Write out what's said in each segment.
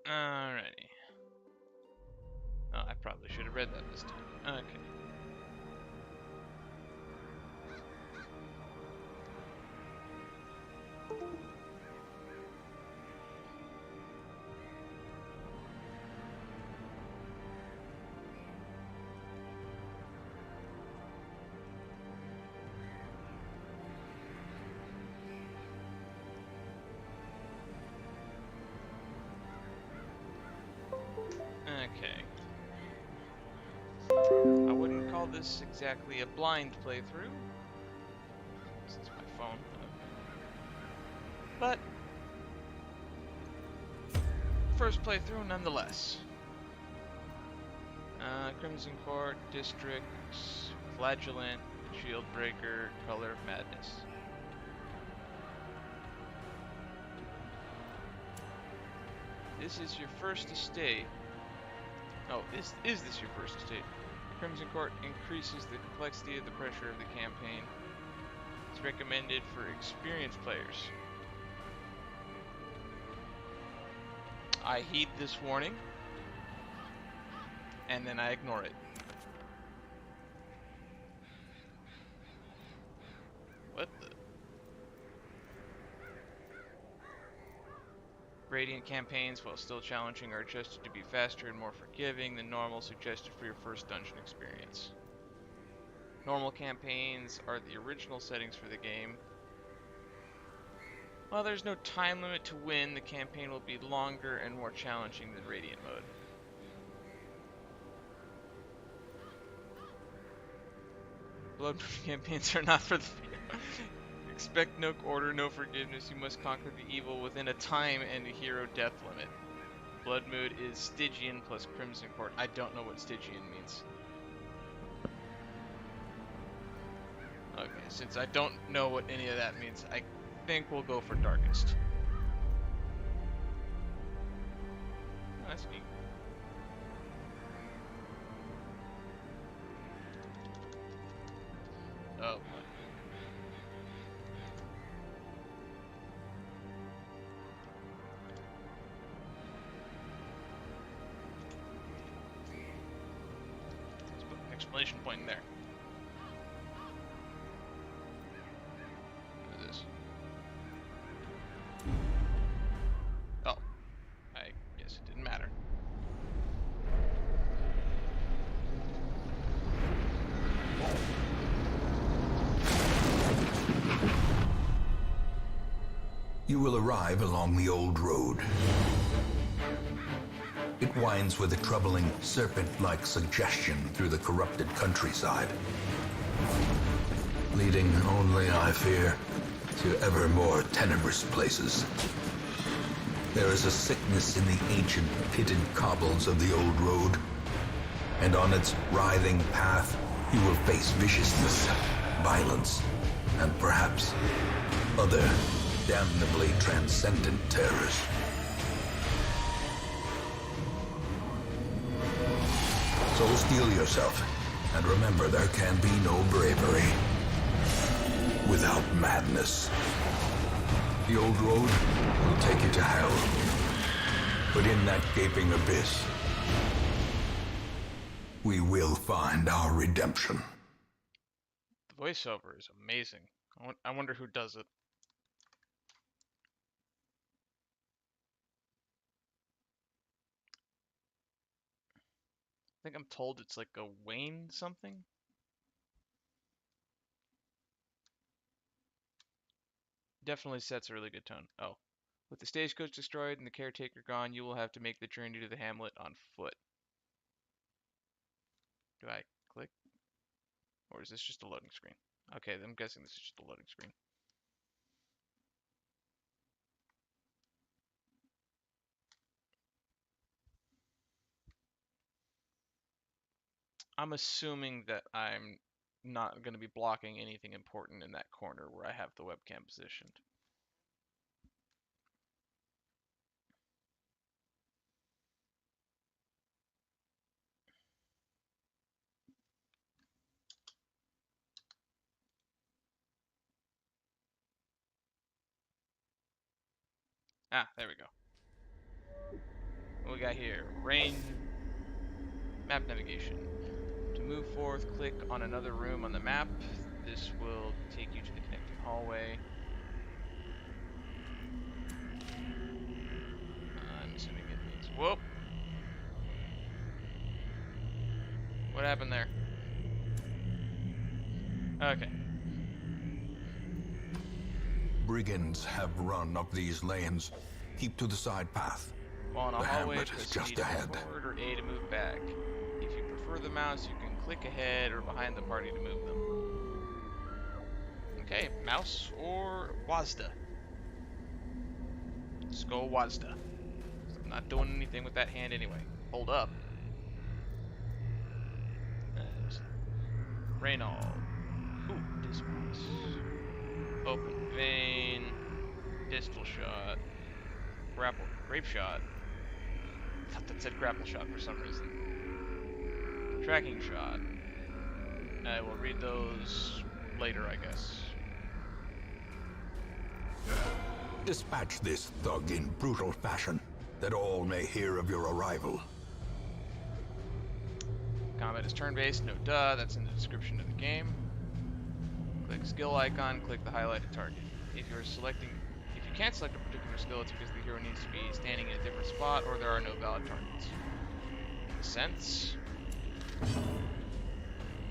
Alrighty. Oh, I probably should have read that this time. Okay. Okay. I wouldn't call this exactly a blind playthrough. This is my phone. But first playthrough nonetheless. Crimson Court, Districts, Flagellant, Shieldbreaker, Color of Madness. This is your first estate. Oh, is this your first estate? Crimson Court increases the complexity of the pressure of the campaign. It's recommended for experienced players. I heed this warning, and then I ignore it. What the? Radiant campaigns, while still challenging, are adjusted to be faster and more forgiving than normal, suggested for your first dungeon experience. Normal campaigns are the original settings for the game. While there's no time limit to win, the campaign will be longer and more challenging than Radiant mode. Blood campaigns are not for the expect no order, no forgiveness. You must conquer the evil within a time and a hero death limit. Blood mood is Stygian plus Crimson Court. I don't know what Stygian means. Okay, since I don't know what any of that means, I think we'll go for Darkest. Oh, that's neat. Oh, boy. Let's put an exclamation point in there. What is this? Oh, I guess it didn't matter. You will arrive along the old road. It winds with a troubling, serpent-like suggestion through the corrupted countryside, leading only, I fear, to ever more tenebrous places. There is a sickness in the ancient pitted cobbles of the old road, and on its writhing path you will face viciousness, violence, and perhaps other damnably transcendent terrors. So steel yourself, and remember there can be no bravery without madness. The old road will take you to hell, but in that gaping abyss, we will find our redemption. The voiceover is amazing. I wonder who does it. I think I'm told it's like a Wayne something. Definitely sets a really good tone. Oh. With the stagecoach destroyed and the caretaker gone, you will have to make the journey to the Hamlet on foot. Do I click? Or is this just a loading screen? Okay, I'm guessing this is just a loading screen. I'm assuming that I'm not going to be blocking anything important in that corner where I have the webcam positioned. Ah, there we go. What we got here? Rain. Map navigation. To move forth, click on another room on the map. This will take you to the connecting hallway. I'm assuming it means whoop. What happened there? Okay. Brigands have run up these lanes. Keep to the side path. While on a The hallway, Hamlet press is just C to ahead. move forward or A to move back. If you prefer the mouse, you can click ahead or behind the party to move them. Okay, mouse or WASD. Let's go WASD. I'm not doing anything with that hand anyway. Hold up. Reynald. Ooh, Dismas. Open vein. Distal shot. Grapple. Grape shot. I thought that said grapple shot for some reason. Tracking shot. I will read those later, I guess. Dispatch this thug in brutal fashion, that all may hear of your arrival. Combat is turn-based, no duh, that's in the description of the game. Click skill icon, click the highlighted target. If you can't select a particular skill, it's because the hero needs to be standing in a different spot or there are no valid targets. Makes sense.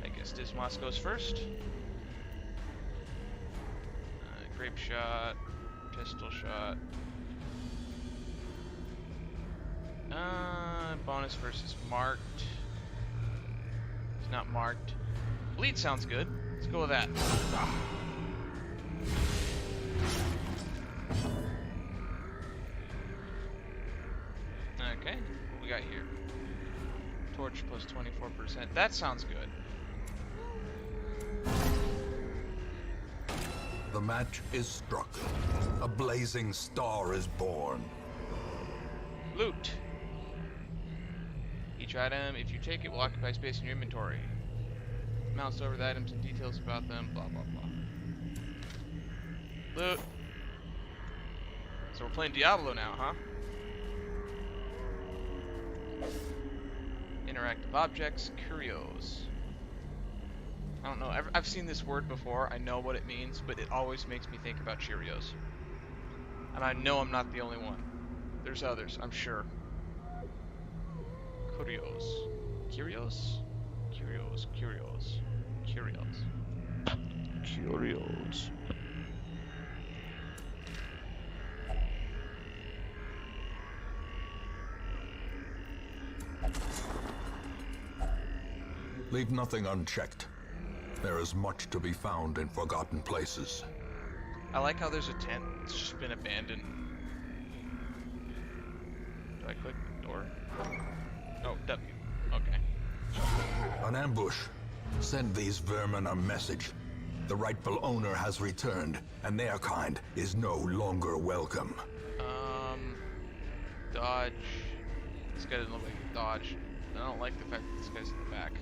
I guess Dismas goes first. Grape shot, pistol shot. Bonus versus marked. It's not marked. Bleed sounds good. Let's go with that. Okay, what we got here? Torch plus 24%. That sounds good. The match is struck. A blazing star is born. Loot. Each item, if you take it, will occupy space in your inventory. Mouse over the items and details about them, blah blah blah. Loot. So we're playing Diablo now, huh? Interactive objects, curios. I don't know, I've seen this word before, I know what it means, but it always makes me think about Cheerios. And I know I'm not the only one. There's others, I'm sure. Curios. Curios? Curios, curios. Curios. Curios. Leave nothing unchecked. There is much to be found in forgotten places. I like how there's a tent that's just been abandoned. Do I click the door? Oh, W. Okay. An ambush. Send these vermin a message. The rightful owner has returned, and their kind is no longer welcome. Dodge. This guy doesn't look like a dodge. I don't like the fact that this guy's in the back.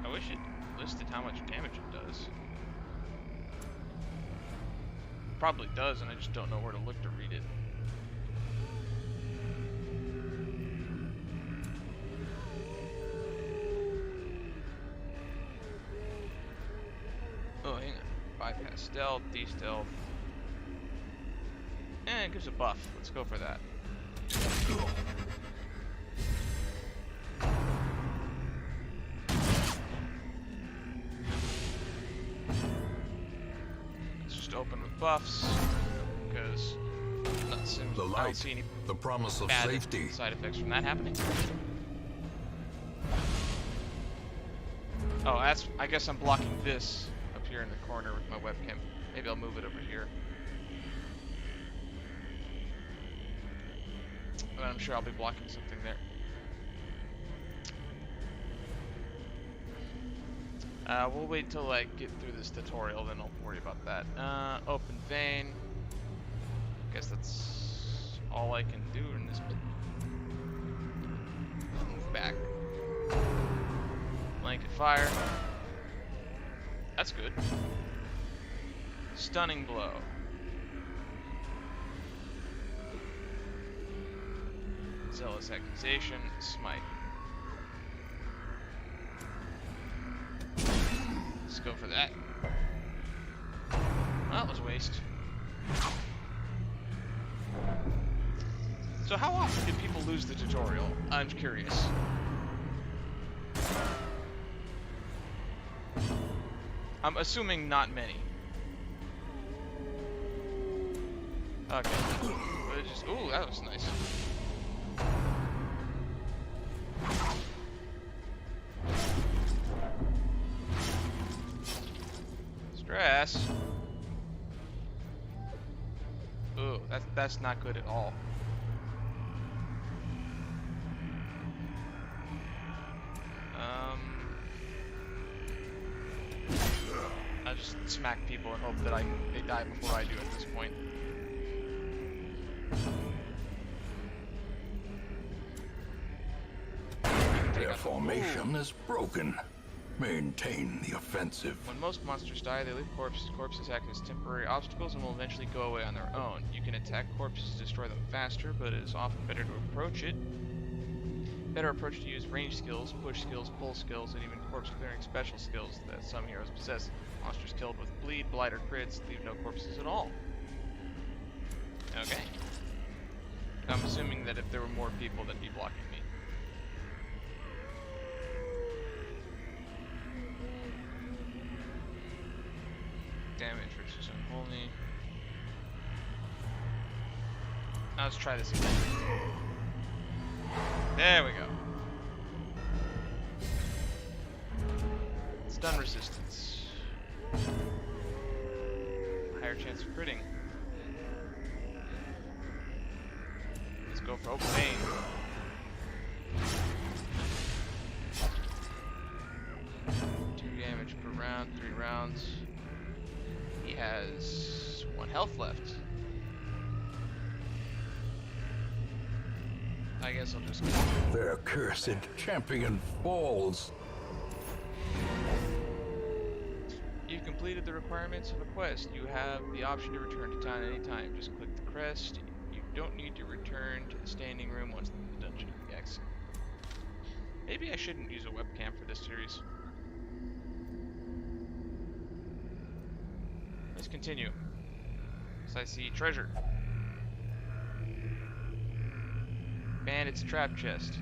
I wish it listed how much damage it does. Probably does, and I just don't know where to look to read it. Oh, hang on. Bypass stealth, de-stealth. And it gives a buff. Let's go for that. Let's just open with buffs, because The I don't light, see any the promise of bad safety. side effects from that happening. Oh, I guess I'm blocking this up here in the corner with my webcam. Maybe I'll move it over here. But I'm sure I'll be blocking something there. We'll wait till I get through this tutorial, then I'll worry about that. Open vein. Guess that's all I can do in this bit. Move back. Blanket fire. That's good. Stunning blow. Zealous accusation. Smite. Let's go for that. Well, that was a waste. So how often do people lose the tutorial? I'm curious. I'm assuming not many. Okay. But just, ooh, that was nice. Stress. Ooh, that's not good at all. I just smack people and hope that they die before I do at this point. Their formation is broken. Maintain the offensive. When most monsters die, they leave corpses. Corpses act as temporary obstacles and will eventually go away on their own. You can attack corpses to destroy them faster, but it is often better to approach it. Better approach to use range skills, push skills, pull skills, and even corpse clearing special skills that some heroes possess. Monsters killed with bleed, blight, or crits leave no corpses at all. Okay. I'm assuming that if there were more people, that'd be blocking me. Damage versus unholy. Now let's try this again. There we go. Stun resistance. Higher chance of critting. Let's go for open aim. Two damage per round, 3 rounds. He has 1 health left. I guess I'll just go. Their cursed champion falls. You've completed the requirements of a quest. You have the option to return to town anytime. Just click the crest. You don't need to return to the standing room once the dungeon is exit. Maybe I shouldn't use a webcam for this series. Let's continue. So I see treasure. Bandit's trap chest.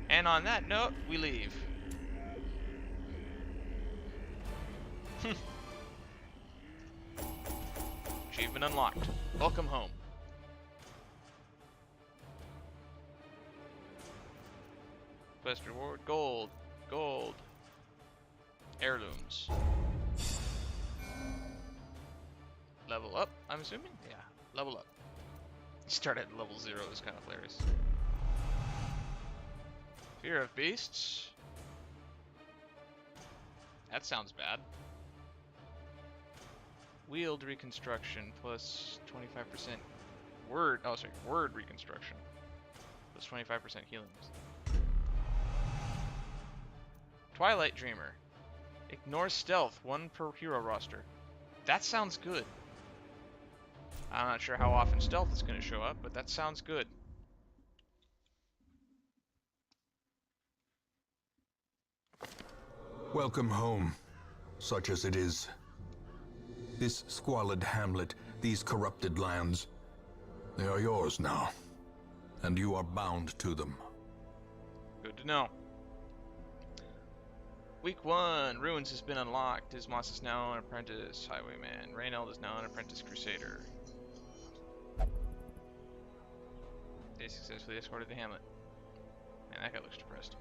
And on that note, we leave. Achievement unlocked. Welcome home. Quest reward, gold, gold. Heirlooms. Level up, I'm assuming? Yeah, level up. Start at level 0 is kind of hilarious. Fear of beasts. That sounds bad. Wield reconstruction plus 25% word reconstruction. Plus 25% healing. Twilight Dreamer. Ignore stealth, 1 per hero roster. That sounds good. I'm not sure how often stealth is going to show up, but that sounds good. Welcome home, such as it is. This squalid hamlet, these corrupted lands, they are yours now, and you are bound to them. Good to know. Week 1, Ruins has been unlocked. Dismas is now an apprentice highwayman. Reynald is now an apprentice crusader. They successfully escorted the Hamlet. Man, that guy looks depressed.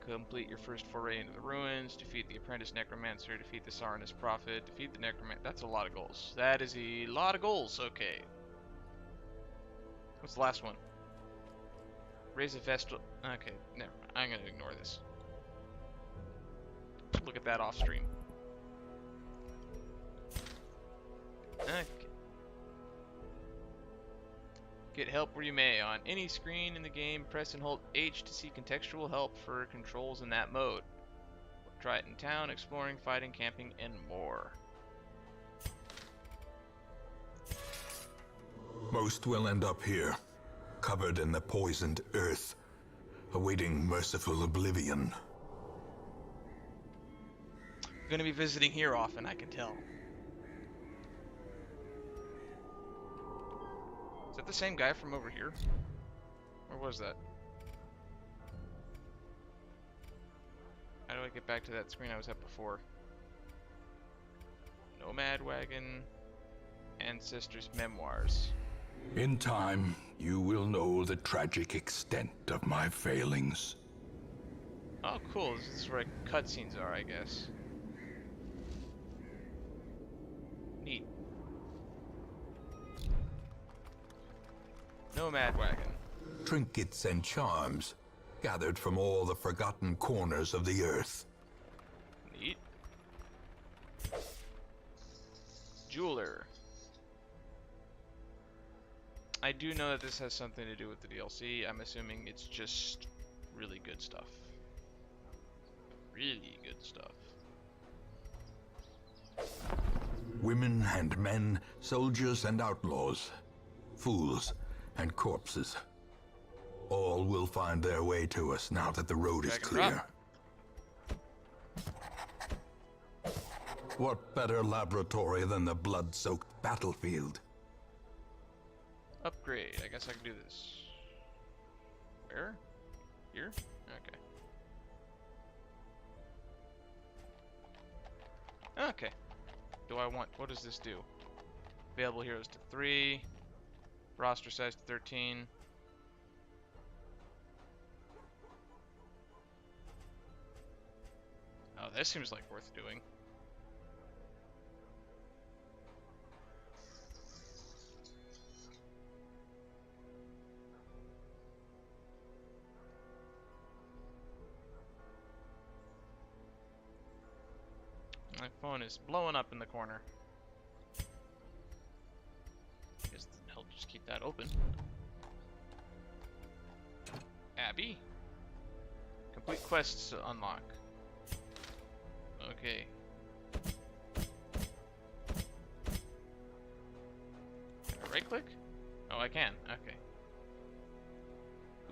Complete your first foray into the ruins. Defeat the apprentice necromancer. Defeat the Saranist prophet. Defeat the necromancer. That's a lot of goals. That is a lot of goals. Okay. What's the last one? Raise a vestal. Okay, never mind. I'm gonna ignore this. Look at that off stream. Okay. Get help where you may. On any screen in the game, press and hold H to see contextual help for controls in that mode. Try it in town, exploring, fighting, camping, and more. Most will end up here, covered in the poisoned earth, awaiting merciful oblivion. I'm gonna be visiting here often, I can tell. Is that the same guy from over here? Or was that? How do I get back to that screen I was at before? Nomad Wagon, Ancestors' Memoirs. In time, you will know the tragic extent of my failings. Oh, cool. This is where cutscenes are, I guess. Neat. Nomad Wagon. Trinkets and charms, gathered from all the forgotten corners of the earth. Neat. Jeweler. I do know that this has something to do with the DLC. I'm assuming it's just really good stuff. Really good stuff. Women and men, soldiers and outlaws, fools and corpses. All will find their way to us now that the road is clear. What better laboratory than the blood-soaked battlefield? Upgrade. I guess I can do this. Where? Here? Okay. Okay. Do I want... What does this do? Available heroes to 3. Roster size to 13. Oh, this seems like worth doing. My phone is blowing up in the corner. Guess I'll just keep that open. Abby? Complete quests to unlock. Okay. Can I right click? Oh, I can. Okay.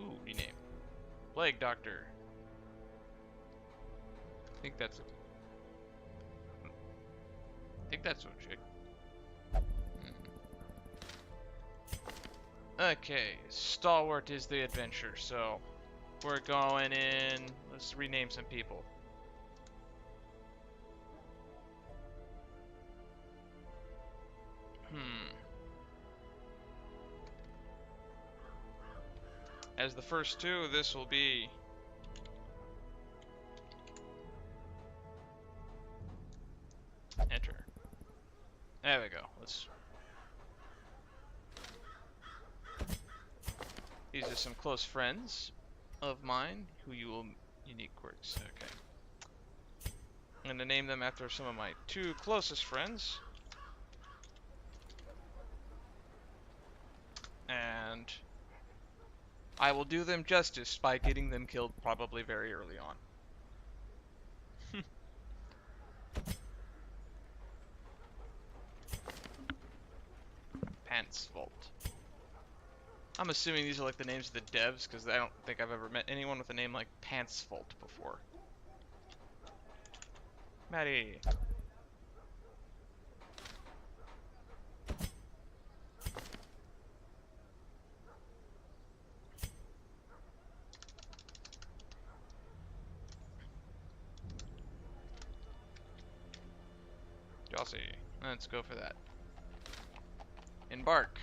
Ooh, rename. Plague Doctor. I think that's a chick. Okay, Stalwart is the adventure, so we're going in. Let's rename some people. As the first two, this will be enter. There we go. These are some close friends of mine who you will unique quirks. Okay. I'm gonna name them after some of my 2 closest friends. And I will do them justice by getting them killed probably very early on. Pants Vault. I'm assuming these are like the names of the devs because I don't think I've ever met anyone with a name like Pants Vault before. Maddie. Jossie. Let's go for that. Embark.